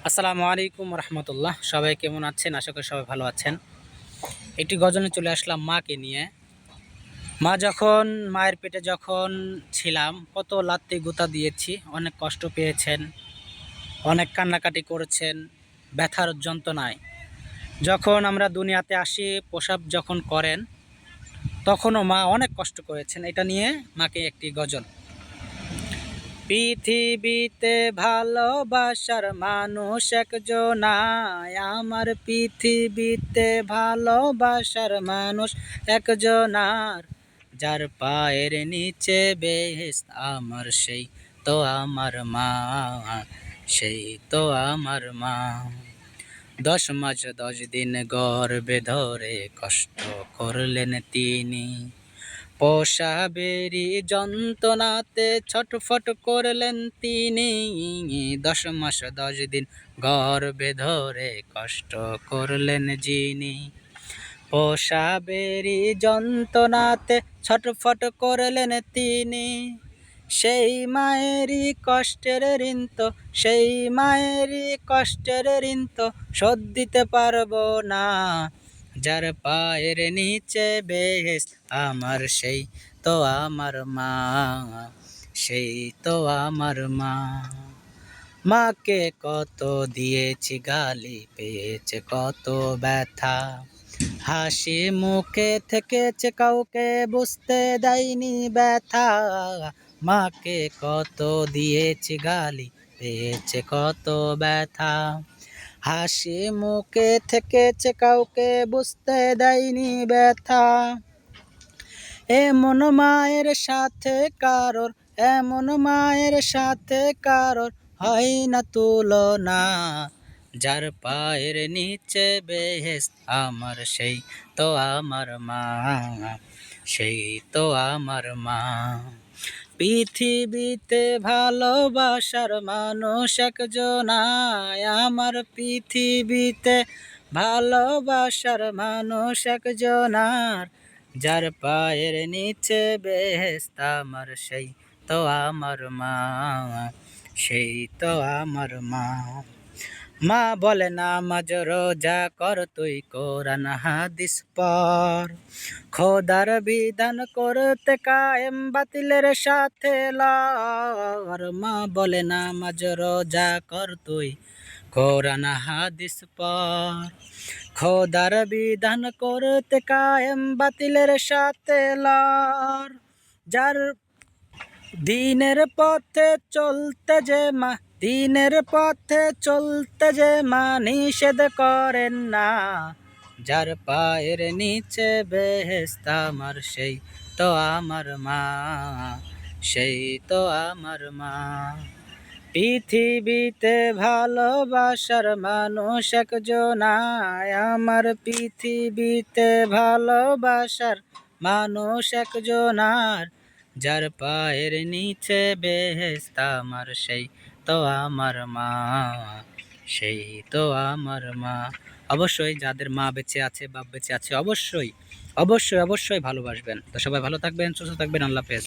আসসালামু আলাইকুম রহমতুল্লাহ। সবাই কেমন আছেন? আশা করি সবাই ভালো আছেন। একটি গজলে চলে আসলাম মাকে নিয়ে। মায়ের পেটে যখন ছিলাম, কত লাত্তি গুঁতা দিয়েছি, অনেক কষ্ট পেয়েছেন, অনেক কান্নাকাটি করেছেন ব্যথার যন্ত্রণায়। যখন আমরা দুনিয়াতে আসি, প্রসব যখন করেন, তখনও মা অনেক কষ্ট করেছেন। এটা নিয়ে মাকে একটি গজল। পৃথিবীতে ভালোবাসার মানুষ একজনাই, আমার পৃথিবীতে ভালোবাসার মানুষ একজনার, যার পায়ের নিচে বেহেশত আমার, সেই তো আমার মা, সেই তো আমার মা। 10 মাস 10 দিন গর্ভে ধরে কষ্ট করলেন তিনি, প্রসবেরই যন্ত্রণাতে ছটফট করলেন তিনি। 10 মাস 10 দিন গর্ভে ধরে কষ্ট করলেন যিনি, প্রসবেরই যন্ত্রণাতে ছটফট করলেন তিনি। সেই মায়েরই কষ্টের ঋণ তো, সেই মায়েরই কষ্টের ঋণ তো শোধ দিতে পারবো না, যার পায়ের নিচে বেহেশত আমার, সেই তো আমার মা, সেই তো আমার মা। মাকে কত দিয়েছি গালি, পেয়েছে কত ব্যথা, হাসি মুখে থেকেছে, কাউকে বুঝতে দেয়নি ব্যথা। মাকে কত দিয়েছি গালি, পেয়েছে কত ব্যথা, হাসি মুখে থেকেছে, কাউকে বুঝতে দেয়নি ব্যথা। এমন মায়ের সাথে কারোর, এমন মায়ের সাথে কারোর হয় না তুলনা, যার পায়ের নিচে বেহেশত আমার, সেই তো আমার মা, সেই তো আমার মা। পৃথিবীতে ভালোবাসার মানুষ একজনাই, আমার পৃথিবীতে ভালোবাসার মানুষ একজনার, যার পায়ের নিচে বেহেশত আমার, সেই তো আমার মা, সেই তো আমার মা। মা বলে নামাজ রোজা কর তুই, কোরআন হাদিস পড়, খোদার বিধান করতে কায়েম, বাতিলের সাথে লড়। মা বলে নামাজ রোজা কর তুই, কোরআন হাদিস পড়, খোদার বিধান করতে কায়েম, বাতিলের সাথে লড়। যার দিনের পথে চলতে যে মা, দিনের পথে চলতে যে মা নিষেধ করেন না, যার পায়ের নিচে বেহেশত আমার, সেই তো আমার মা, সেই তো আমার মা। পৃথিবীতে ভালোবাসার মানুষ একজনাই, আমার পৃথিবীতে ভালোবাসার মানুষ একজনার, যার পায়ের নিচে বেহেশত আমার, সেই তো আমার মা, সেই তো আমার মা। অবশ্যই যাদের মা বেঁচে আছে, বাপ বেঁচে আছে, অবশ্যই অবশ্যই অবশ্যই ভালোবাসবেন। তো সবাই ভালো থাকবেন, সুস্থ থাকবেন। আল্লাহ হাফেজ।